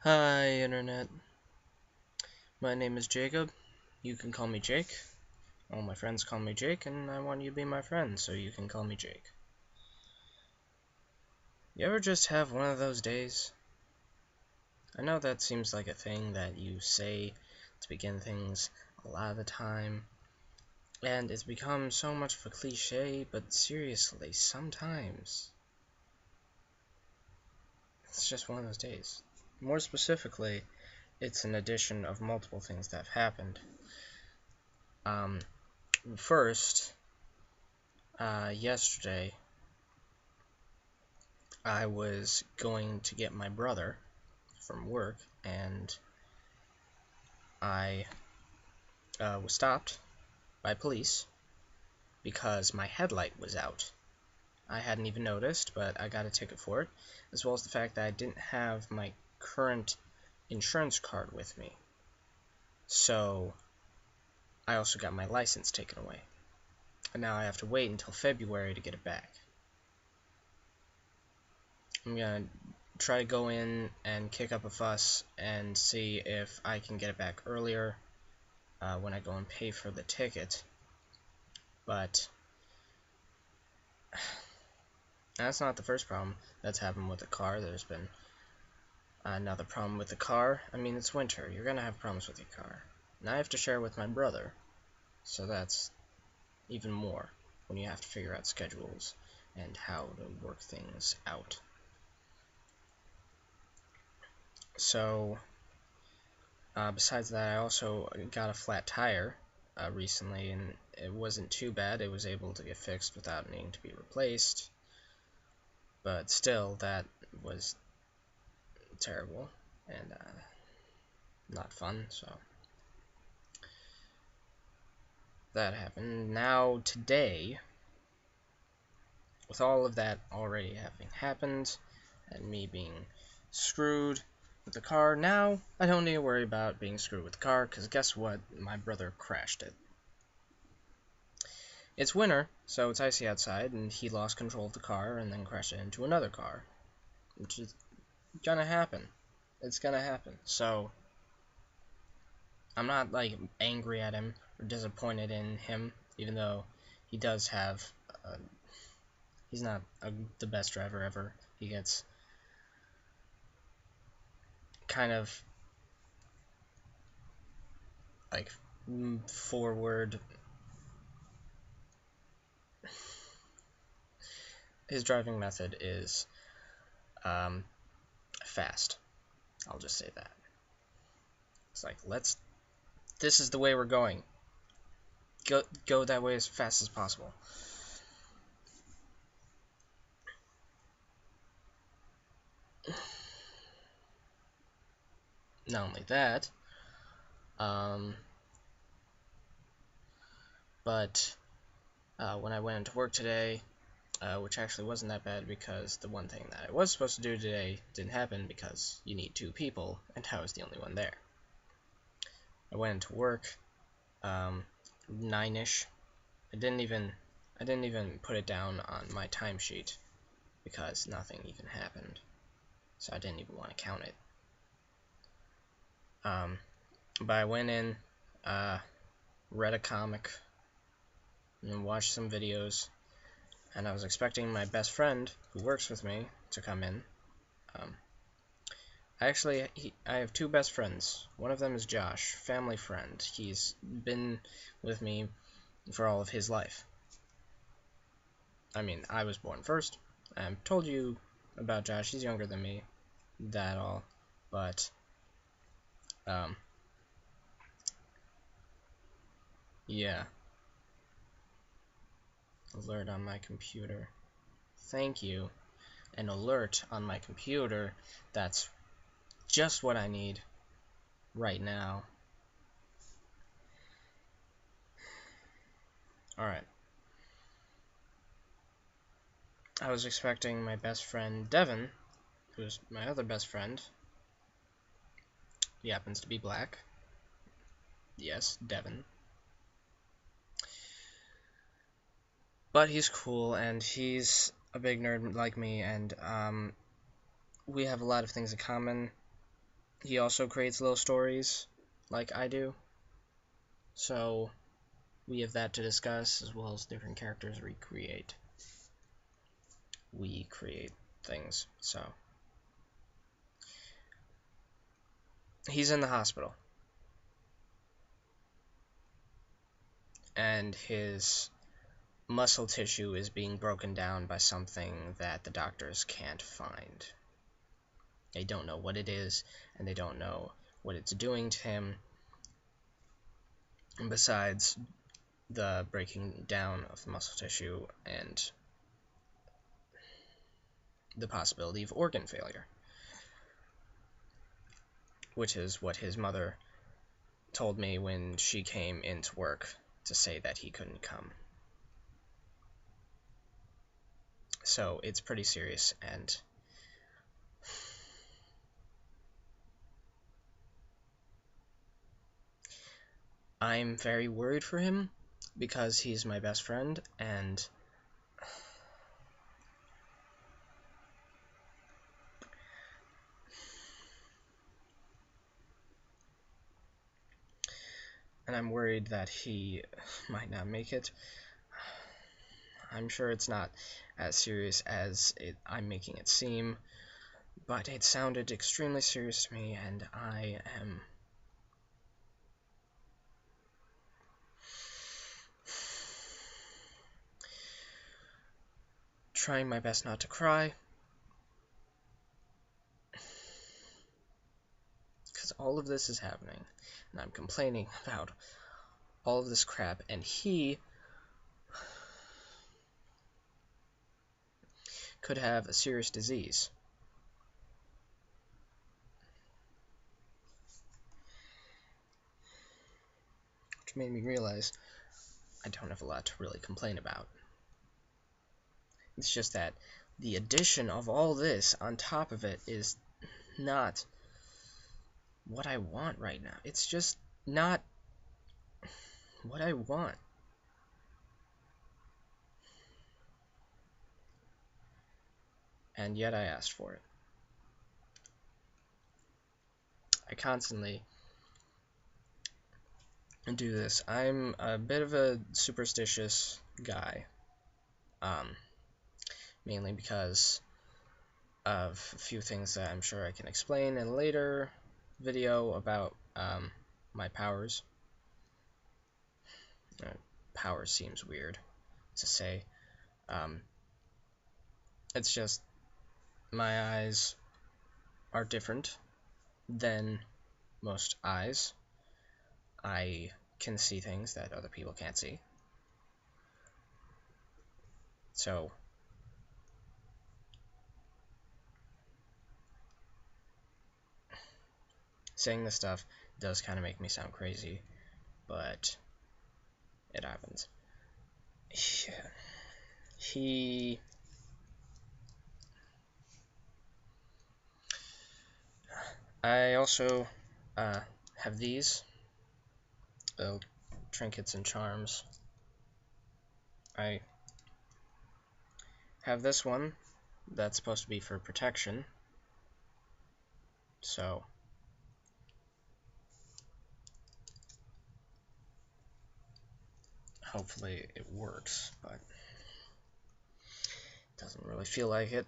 Hi, Internet. My name is Jacob. You can call me Jake. All my friends call me Jake, and I want you to be my friend, so you can call me Jake. You ever just have one of those days? I know that seems like a thing that you say to begin things a lot of the time, and it's become so much of a cliche, but seriously, sometimes it's just one of those days. More specifically, it's an addition of multiple things that have happened. First, yesterday, I was going to get my brother from work, and I was stopped by police because my headlight was out. I hadn't even noticed, but I got a ticket for it, as well as the fact that I didn't have my current insurance card with me. So I also got my license taken away, and now I have to wait until February to get it back. I'm gonna try to go in and kick up a fuss and see if I can get it back earlier when I go and pay for the ticket. But that's not the first problem that's happened with the car. There's been another problem with the car. I mean, it's winter. You're gonna have problems with your car. And I have to share with my brother, so that's even more when you have to figure out schedules and how to work things out. So, besides that, I also got a flat tire recently, and it wasn't too bad. It was able to get fixed without needing to be replaced. But still, that was terrible and not fun, so that happened. Now, today, with all of that already having happened, and me being screwed with the car, now I don't need to worry about being screwed with the car, because guess what? My brother crashed it. It's winter, so it's icy outside, and he lost control of the car and then crashed it into another car, which is gonna happen. It's gonna happen. So I'm not like angry at him or disappointed in him, even though he does have he's not the best driver ever. He gets kind of like forward. His driving method is fast. I'll just say that. It's like, this is the way we're going. Go that way as fast as possible. Not only that, but when I went into work today, which actually wasn't that bad because the one thing that I was supposed to do today didn't happen because you need 2 people, and I was the only one there. I went into work 9-ish. I didn't even put it down on my timesheet because nothing even happened, so I didn't even want to count it. But I went in, read a comic, and watched some videos, and I was expecting my best friend, who works with me, to come in. I have 2 best friends. One of them is Josh, family friend. He's been with me for all of his life. I mean, I was born first. I've told you about Josh. He's younger than me, that all. But, yeah. Alert on my computer. Thank you. An alert on my computer. That's just what I need right now. Alright. I was expecting my best friend Devin, who's my other best friend. He happens to be black. Yes, Devin. But he's cool, and he's a big nerd like me, and we have a lot of things in common. he also creates little stories like I do. So we have that to discuss, as well as different characters we create. We create things. So he's in the hospital, and his muscle tissue is being broken down by something that the doctors can't find. They don't know what it is, and they don't know what it's doing to him, besides the breaking down of the muscle tissue and the possibility of organ failure, which is what his mother told me when she came into work to say that he couldn't come. So it's pretty serious, and I'm very worried for him because he's my best friend, and I'm worried that he might not make it. I'm sure it's not as serious as I'm making it seem, but it sounded extremely serious to me, and I am trying my best not to cry, because all of this is happening, and I'm complaining about all of this crap, and he could have a serious disease. Which made me realize I don't have a lot to really complain about. It's just that the addition of all this on top of it is not what I want right now. It's just not what I want. And yet I asked for it. I constantly do this. I'm a bit of a superstitious guy. Mainly because of a few things that I'm sure I can explain in a later video about my powers. Power seems weird to say. It's just my eyes are different than most eyes. I can see things that other people can't see. So saying this stuff does kind of make me sound crazy, but it happens. I also have these little trinkets and charms. I have this one that's supposed to be for protection, so hopefully it works, but it doesn't really feel like it.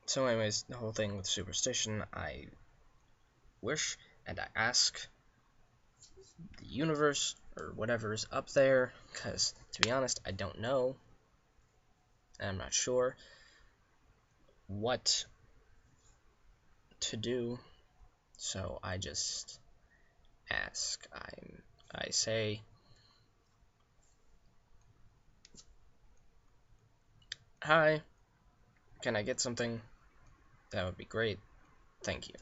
So anyways, the whole thing with superstition, I wish and I ask the universe or whatever's up there, because to be honest, I don't know, and I'm not sure what to do, so I just ask. I say, hi, can I get something? That would be great. Thank you.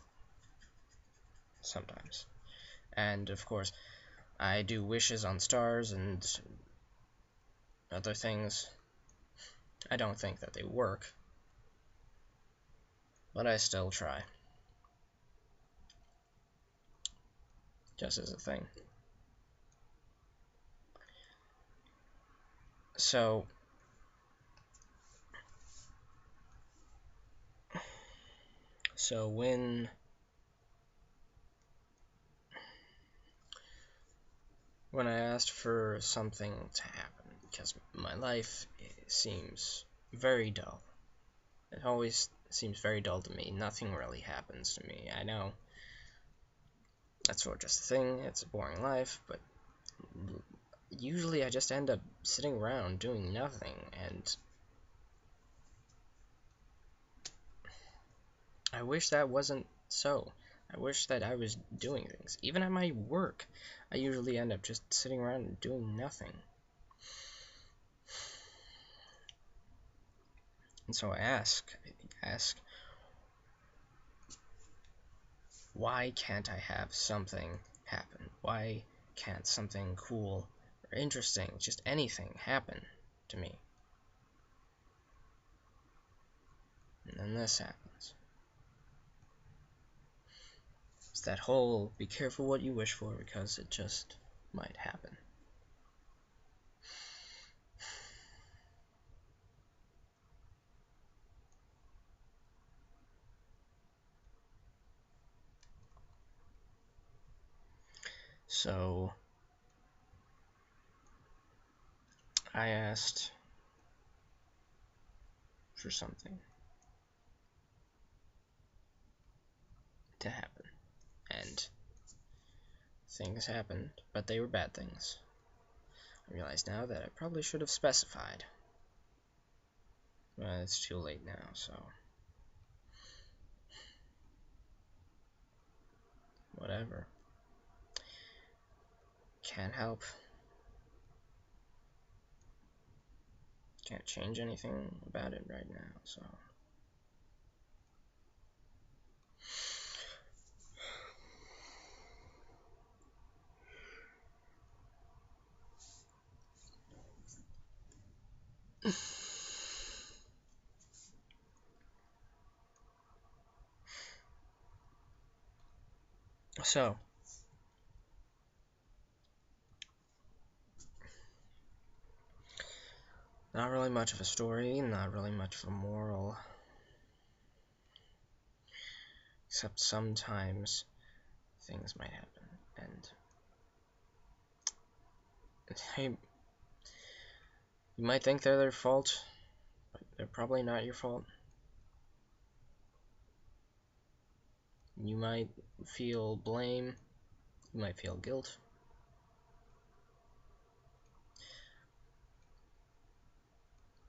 Sometimes. And of course, I do wishes on stars and other things. I don't think that they work, but I still try. Just as a thing. So So when I asked for something to happen, because my life seems very dull. It always seems very dull to me. Nothing really happens to me. I know that's sort of just a thing. It's a boring life, but usually I just end up sitting around doing nothing, and I wish that wasn't so. I wish that I was doing things. Even at my work, I usually end up just sitting around and doing nothing. And so I ask, why can't I have something happen? Why can't something cool or interesting, just anything, happen to me? And then this happens. It's that whole be careful what you wish for because it just might happen. So I asked for something to happen, and things happened, but they were bad things. I realize now that I probably should have specified. Well, it's too late now, so whatever. Can't help. Can't change anything about it right now, so. So, not really much of a story, not really much of a moral. Except sometimes things might happen, and hey, you might think they're their fault, but they're probably not your fault. You might feel blame, you might feel guilt.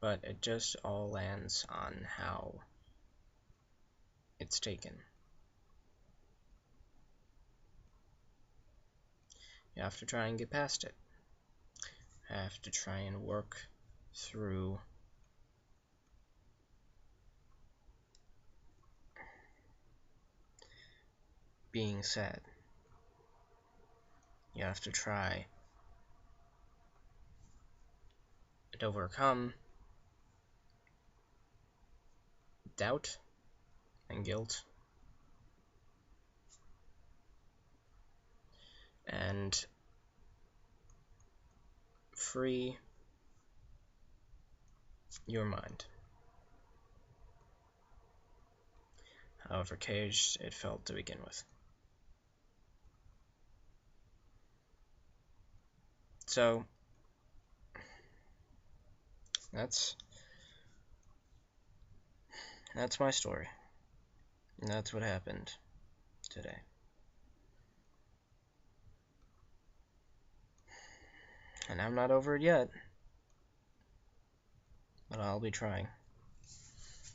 But it just all lands on how it's taken. You have to try and get past it. You have to try and work through being sad. You have to try and overcome doubt and guilt and free your mind. However caged it felt to begin with. So, that's my story. And that's what happened today. And I'm not over it yet, but I'll be trying.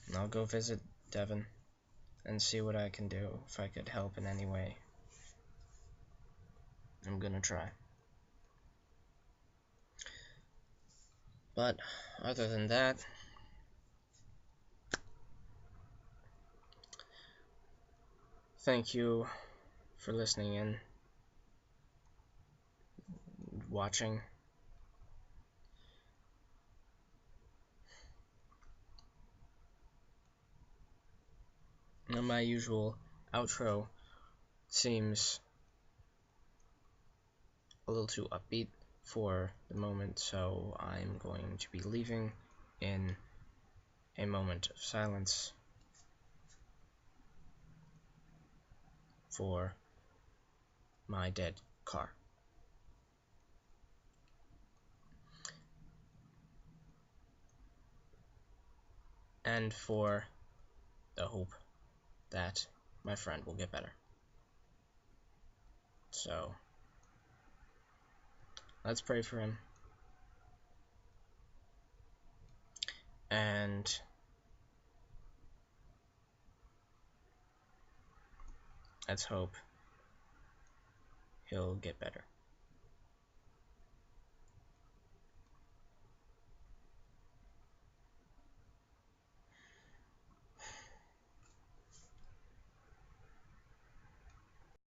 And I'll go visit Devin and see what I can do, if I could help in any way. I'm gonna try. But other than that, thank you for listening in, watching. And my usual outro seems a little too upbeat for the moment, so I'm going to be leaving in a moment of silence. for my dead car. And for the hope that my friend will get better. So, let's pray for him. And let's hope he'll get better.